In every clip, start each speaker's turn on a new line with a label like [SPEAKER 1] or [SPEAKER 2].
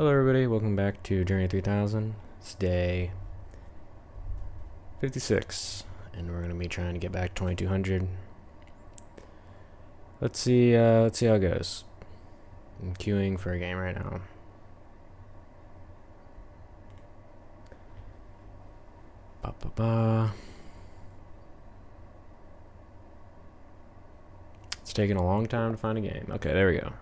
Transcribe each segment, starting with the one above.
[SPEAKER 1] Hello everybody, welcome back to Journey 3000. It's day 56, and we're going to be trying to get back 2200. Let's see how it goes. I'm queuing for a game right now. It's taking a long time to find a game. Okay, there we go.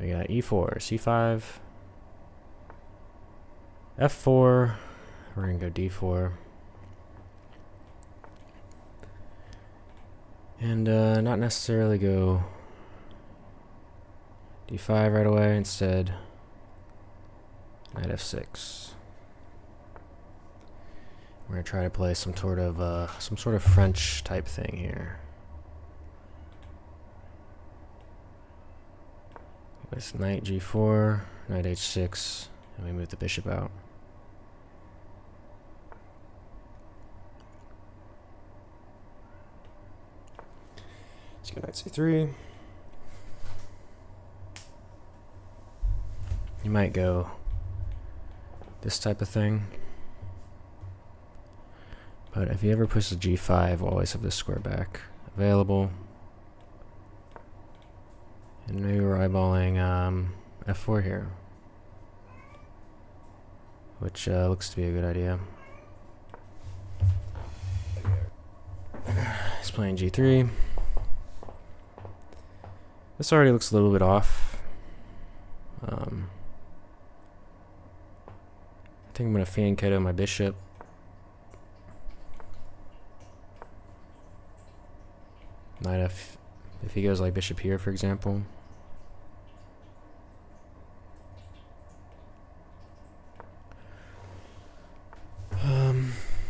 [SPEAKER 1] We got E4, C5, F4. We're going to go D4. And not necessarily go D5 right away. Instead, knight F6. We're gonna try to play some sort of French type thing here. With knight G4, knight H6, and we move the bishop out. Let's go knight C3. You might go this type of thing. But if you ever push the G5, we'll always have this square back available. And maybe we're eyeballing F4 here, which looks to be a good idea. He's playing G3. This already looks a little bit off. I think I'm going to fianchetto my bishop. Knight F, if he goes like bishop here, for example.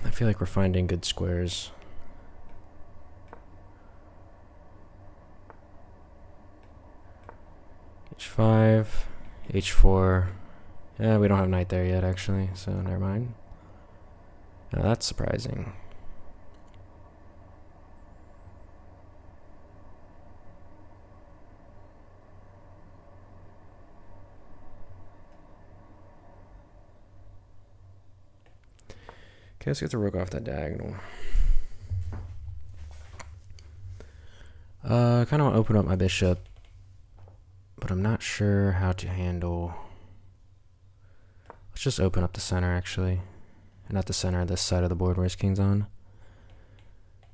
[SPEAKER 1] I feel like we're finding good squares. H5, H4. Yeah, we don't have knight there yet, actually, so never mind. Now that's surprising. Okay, let's get the rook off that diagonal. I kind of want to open up my bishop, but I'm not sure how to handle. Let's just open up the center, actually. Not the center, this side of the board where his king's on.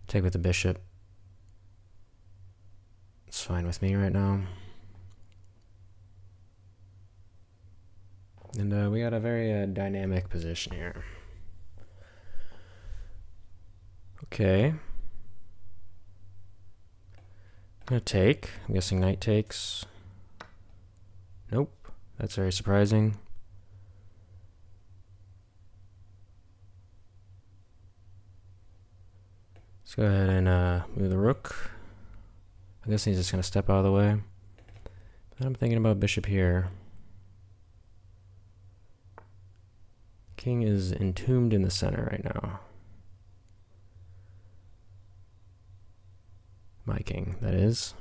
[SPEAKER 1] Take with the bishop. It's fine with me right now. And we got a very dynamic position here. Okay. I'm gonna take. I'm guessing knight takes. Nope. That's very surprising. Let's go ahead and move the rook. I guess he's just gonna step out of the way. But I'm thinking about bishop here. King is entombed in the center right now. My king, that is.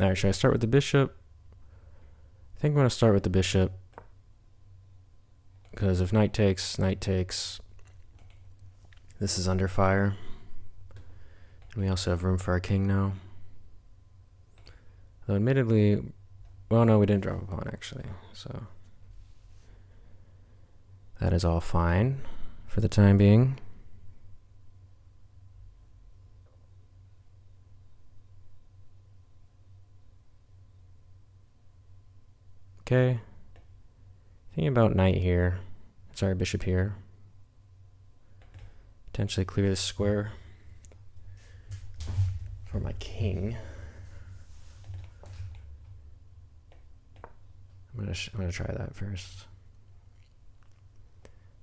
[SPEAKER 1] Alright, should I start with the bishop? I think I'm going to start with the bishop. Because if knight takes, this is under fire. And we also have room for our king now. Though admittedly, well no, we didn't drop a pawn actually. So that is all fine for the time being. Okay, thinking about knight here, sorry, bishop here. Potentially clear this square for my king. I'm gonna try that first.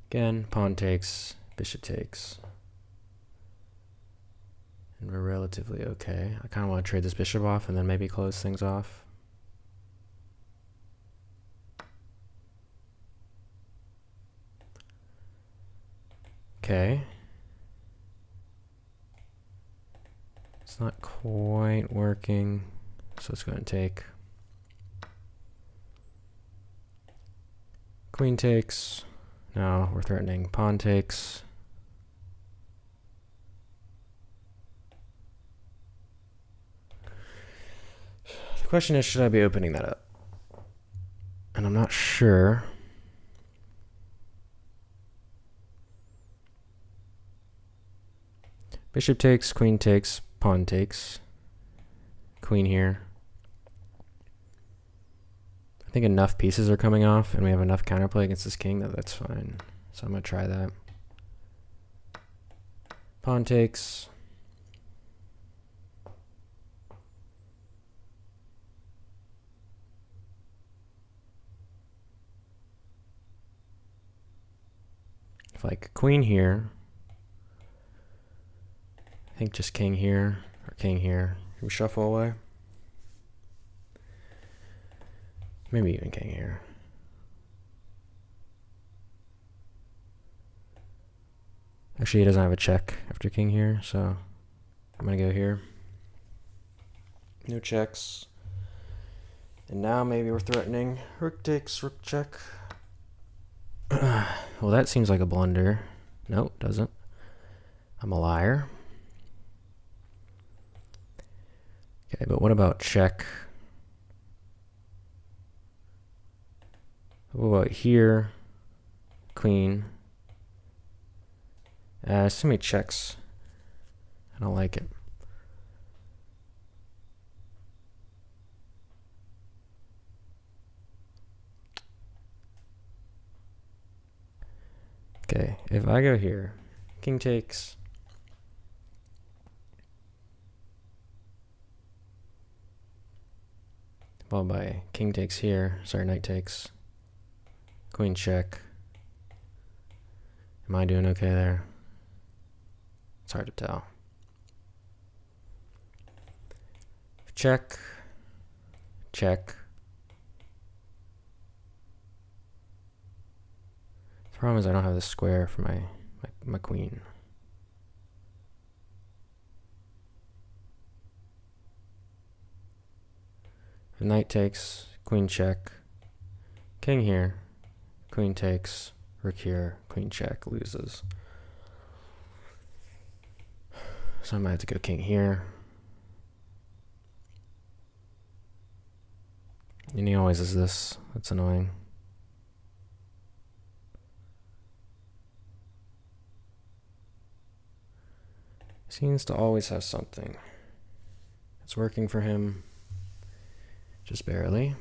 [SPEAKER 1] Again, pawn takes, bishop takes. And we're relatively okay. I kind of want to trade this bishop off and then maybe close things off. Okay. It's not quite working, so let's go ahead and take. Queen takes. Now we're threatening pawn takes. The question is, should I be opening that up? And I'm not sure. Bishop takes, queen takes, pawn takes. Queen here. I think enough pieces are coming off and we have enough counterplay against this king that that's fine. So I'm going to try that. Pawn takes. If like queen here, I think just king here or king here. Can we shuffle away? Maybe even king here. Actually, he doesn't have a check after king here, so I'm gonna go here. No checks. And now maybe we're threatening rook takes, rook check. Well, that seems like a blunder. No, doesn't. I'm a liar. Okay, but what about check? What about here? Queen. So many checks. I don't like it. Okay, if I go here, king takes. Followed by king takes here. Sorry, knight takes. Queen check. Am I doing okay there? It's hard to tell. Check. Check. The problem is I don't have the square for my queen. If knight takes, queen check, king here, queen takes, rook here, queen check, loses. So I might have to go king here. And he always is this. That's annoying. Seems to always have something. It's working for him. Just barely.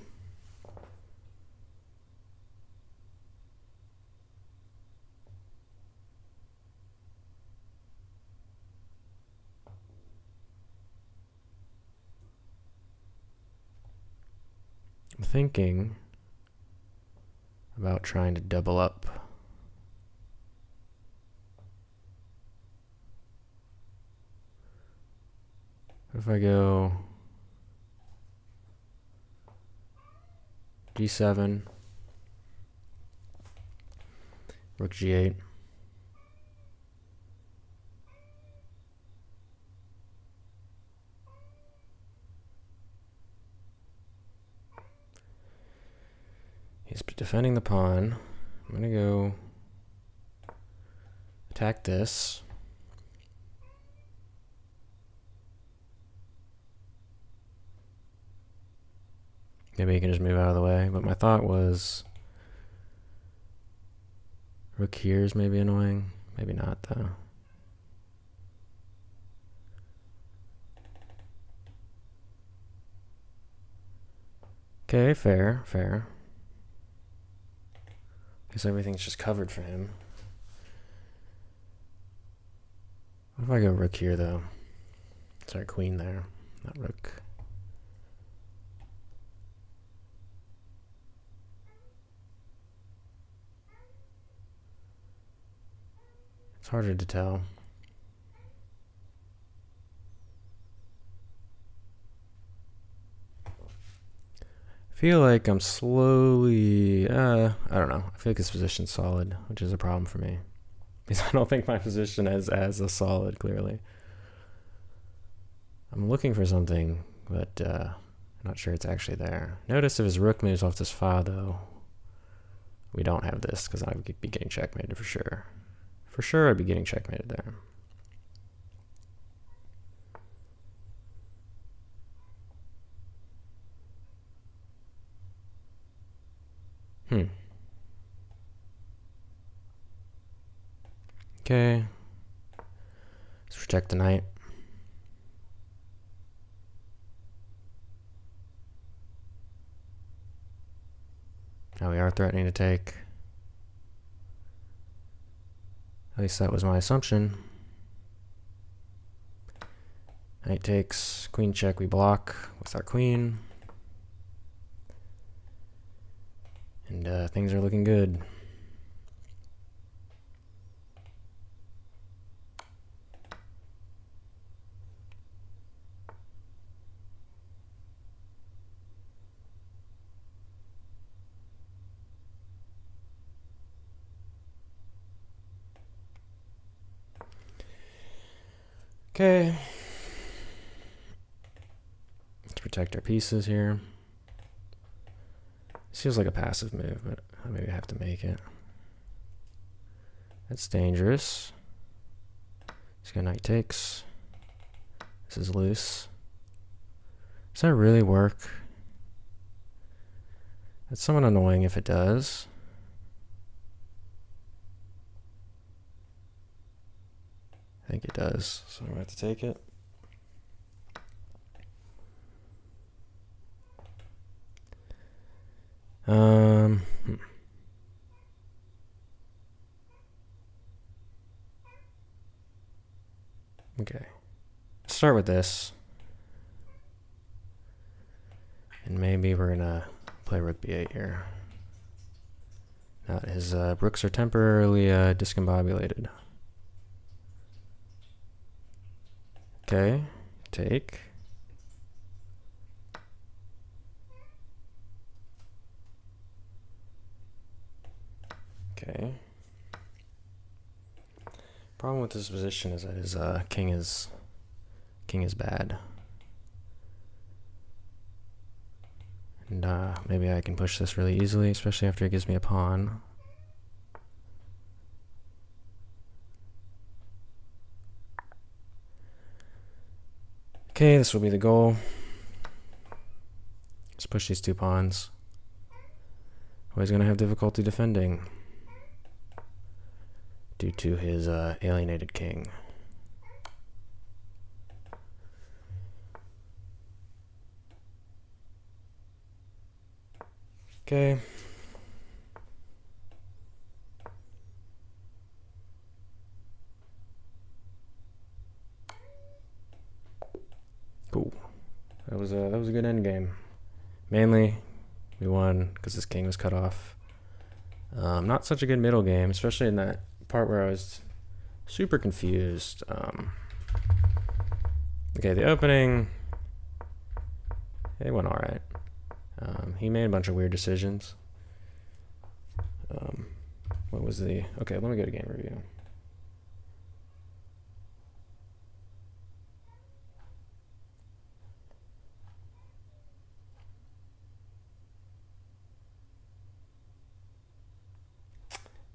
[SPEAKER 1] I'm thinking about trying to double up. If I go g7, rook g8, he's defending the pawn. I'm gonna go attack this. Maybe he can just move out of the way, but my thought was rook here is maybe annoying. Maybe not, though. Okay, fair, fair. Guess everything's just covered for him. What if I go rook here, though? Sorry, queen there, not rook. It's harder to tell. I feel like I'm slowly, I don't know. I feel like this position's solid, which is a problem for me. Because I don't think my position is as a solid, clearly. I'm looking for something, but I'm not sure it's actually there. Notice if his rook moves off this file, though. we don't have this, because I'd be getting checkmated for sure. For sure, I'd be getting checkmated there. Okay. Let's protect the knight. Now we are threatening to take. At least that was my assumption. Knight takes, queen check, we block with our queen. And things are looking good. Okay. Let's protect our pieces here. This feels like a passive move, but I maybe have to make it. That's dangerous. He's got knight takes. This is loose. Does that really work? It's somewhat annoying if it does. I think it does, so I'm going to have to take it. Okay. Let's start with this. And maybe we're going to play rook b8 here. Now his rooks are temporarily discombobulated. Okay, take. Okay. Problem with this position is that his king is bad. And maybe I can push this really easily, especially after it gives me a pawn. Okay, this will be the goal. Let's push these two pawns. Oh, he's going to have difficulty defending due to his alienated king. Okay. Cool. That was a good end game. Mainly, we won because this king was cut off. Not such a good middle game, especially in that part where I was super confused. Okay, the opening, it went all right. He made a bunch of weird decisions. What was the... Okay, let me go to game review.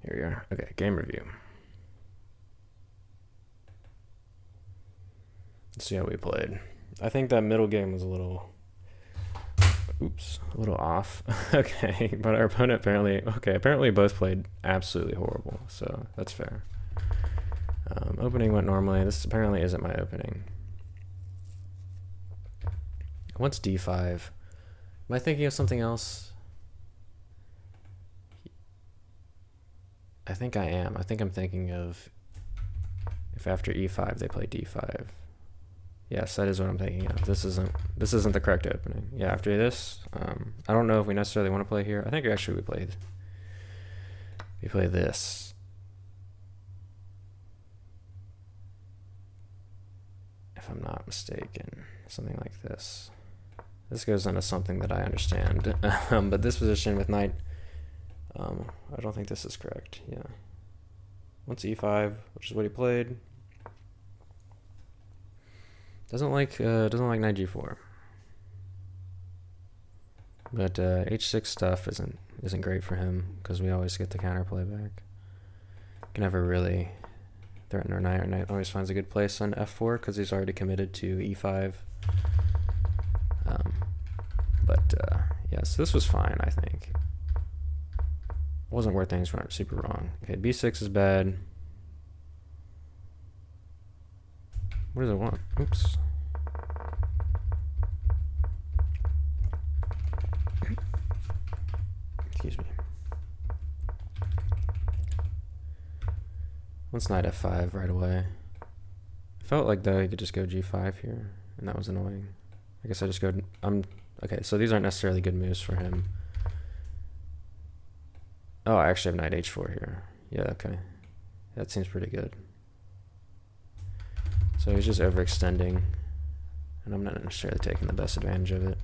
[SPEAKER 1] Here we are. Okay, game review. Let's see how we played. I think that middle game was a little... Oops, a little off. Okay, but our opponent apparently... Okay, apparently both played absolutely horrible, so that's fair. Opening went normally. This apparently isn't my opening. What's d5? Am I thinking of something else? I think I am. I think I'm thinking of if after e5 they play d5. Yes, that is what I'm thinking of. This isn't the correct opening. Yeah, after this, I don't know if we necessarily want to play here. I think actually we play this. If I'm not mistaken, something like this. This goes into something that I understand, but this position with knight, I don't think this is correct. Yeah. Once e5, which is what he played. Doesn't like knight g4. But h6 stuff isn't isn't great for him because we always get the counterplay back. Can never really threaten our knight. Our knight always finds a good place on f4 because he's already committed to e5. Yeah, so this was fine, I think. Wasn't where things went super wrong. Okay, b6 is bad. What does it want? Oops. Excuse me. Let's knight f5 right away. I felt like though he could just go g5 here, and that was annoying. I guess I just go. Okay, so these aren't necessarily good moves for him. Oh, I actually have knight h4 here. Yeah, okay. That seems pretty good. So he's just overextending, and I'm not necessarily taking the best advantage of it.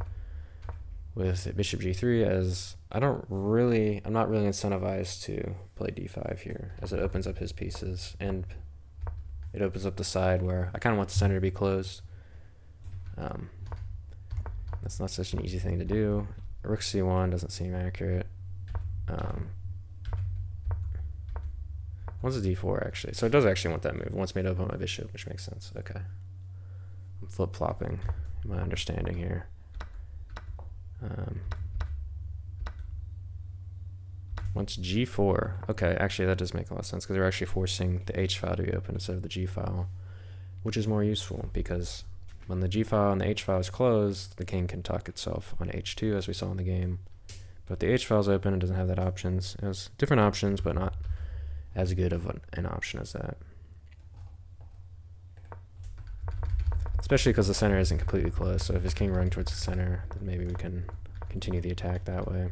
[SPEAKER 1] With bishop g3, as I'm not really incentivized to play d5 here, as it opens up his pieces, and it opens up the side where I kind of want the center to be closed. That's not such an easy thing to do. Rook c1 doesn't seem accurate. What's a d4 actually? So it does actually want that move. It wants me to open my bishop, which makes sense. Okay. I'm flip-flopping my understanding here. Once g4. Okay, actually that does make a lot of sense because they're actually forcing the h file to be open instead of the g file, which is more useful because when the g file and the h file is closed, the king can tuck itself on h2 as we saw in the game. But the h file is open and doesn't have that options. It has different options, but not as good of an option as that. Especially because the center isn't completely closed, so if his king running towards the center, then maybe we can continue the attack that way.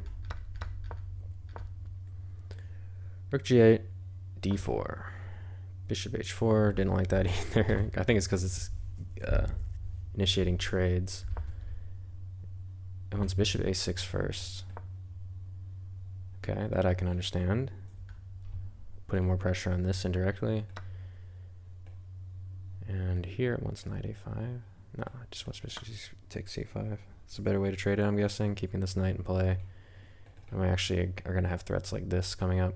[SPEAKER 1] Rook g8, d4. Bishop h4, didn't like that either. I think it's because it's initiating trades. It wants bishop a6 first. Okay, that I can understand. Putting more pressure on this indirectly. And here it wants knight a5. No, it just wants bishop take c5. It's a better way to trade it, I'm guessing, keeping this knight in play. And we actually are going to have threats like this coming up.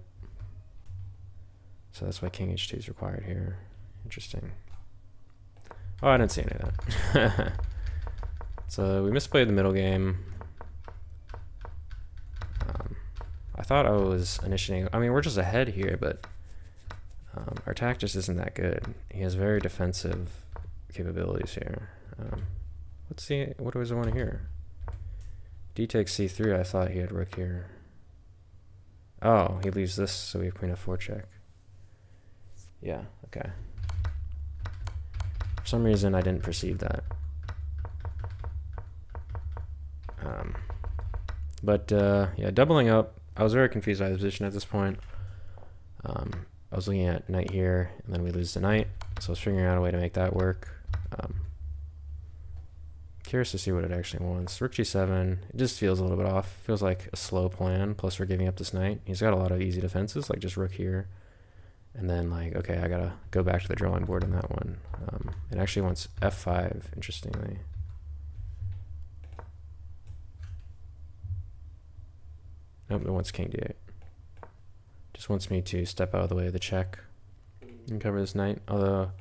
[SPEAKER 1] So that's why king h2 is required here. Interesting. Oh, I didn't see any of that. So we misplayed the middle game. I thought I was initiating. I mean, we're just ahead here, but our attack just isn't that good. He has very defensive capabilities here. Let's see. What do I want to hear? D takes c3. I thought he had rook here. Oh, he leaves this, so we have queen f4 check. Yeah, okay. For some reason, I didn't perceive that. Yeah, doubling up. I was very confused by the position at this point. I was looking at knight here, and then we lose the knight, so I was figuring out a way to make that work. Curious to see what it actually wants. Rook g7, it just feels a little bit off. Feels like a slow plan, plus we're giving up this knight. He's got a lot of easy defenses, like just rook here. And then like, okay, I gotta go back to the drawing board on that one. It actually wants f5, interestingly. Nope, it wants king d8. Just wants me to step out of the way of the check and cover this knight. Although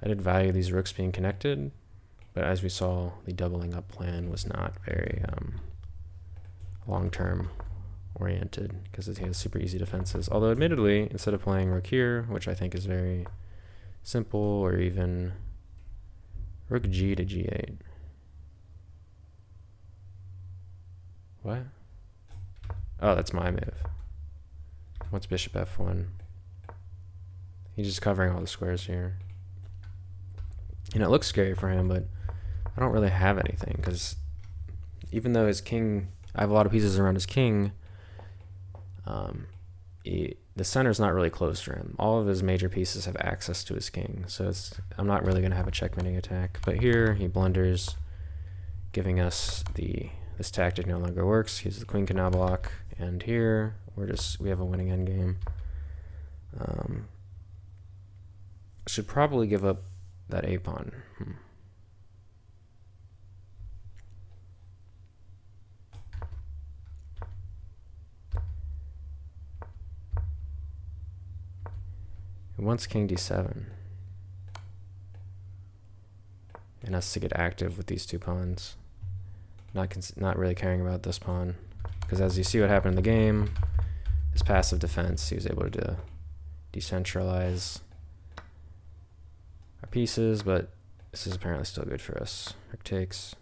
[SPEAKER 1] I did value these rooks being connected, but as we saw, the doubling up plan was not very long-term oriented because it has super easy defenses. Although admittedly, instead of playing rook here, which I think is very simple, or even rook g to g8. What? Oh, that's my move. What's bishop f1? He's just covering all the squares here. And it looks scary for him, but I don't really have anything because even though his king, I have a lot of pieces around his king, the center's not really close to him. All of his major pieces have access to his king, so I'm not really going to have a checkmating attack. But here he blunders, giving us this tactic no longer works. He's the queen canal block, and here we have a winning endgame. Should probably give up that a pawn. He wants king d7. And us to get active with these two pawns. Not really caring about this pawn. Because as you see what happened in the game, his passive defense, he was able to decentralize our pieces, but this is apparently still good for us. Rook takes.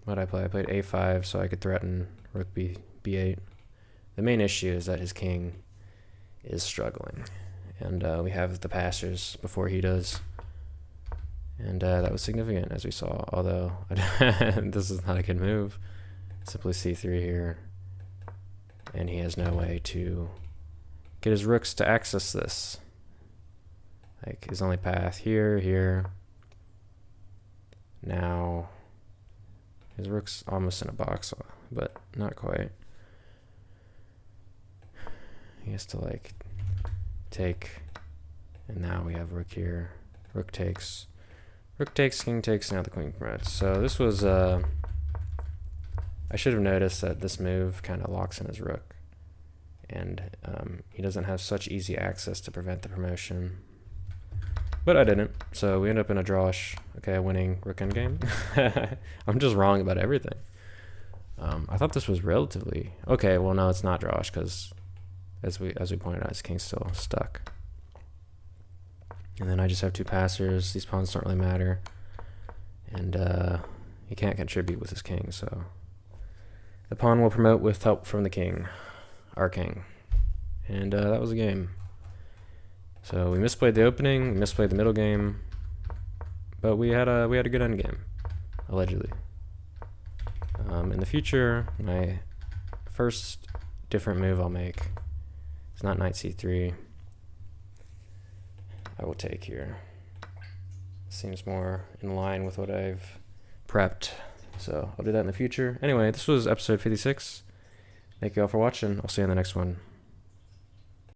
[SPEAKER 1] What did I play? I played a5 so I could threaten rook b8. The main issue is that his king is struggling. And we have the passers before he does. And that was significant, as we saw, although this is not a good move. Simply c3 here. And he has no way to get his rooks to access this. Like, his only path here, here. Now, his rook's almost in a box, but not quite. He has to, like, take. And now we have rook here. Rook takes. Rook takes, king takes, now the queen promotes. So this was, I should have noticed that this move kind of locks in his rook. And he doesn't have such easy access to prevent the promotion. But I didn't, so we end up in a drawish. Okay, winning rook endgame. I'm just wrong about everything. I thought this was relatively... Okay, well no, it's not drawish, because as we pointed out, his king's still stuck. And then I just have two passers. These pawns don't really matter. And he can't contribute with his king, so... The pawn will promote with help from the king. Our king. And that was a game. So we misplayed the opening, we misplayed the middle game, but we had a good end game, allegedly. In the future, my first different move I'll make is not knight c3. I will take here. Seems more in line with what I've prepped, so I'll do that in the future. Anyway, this was episode 56. Thank you all for watching. I'll see you in the next one.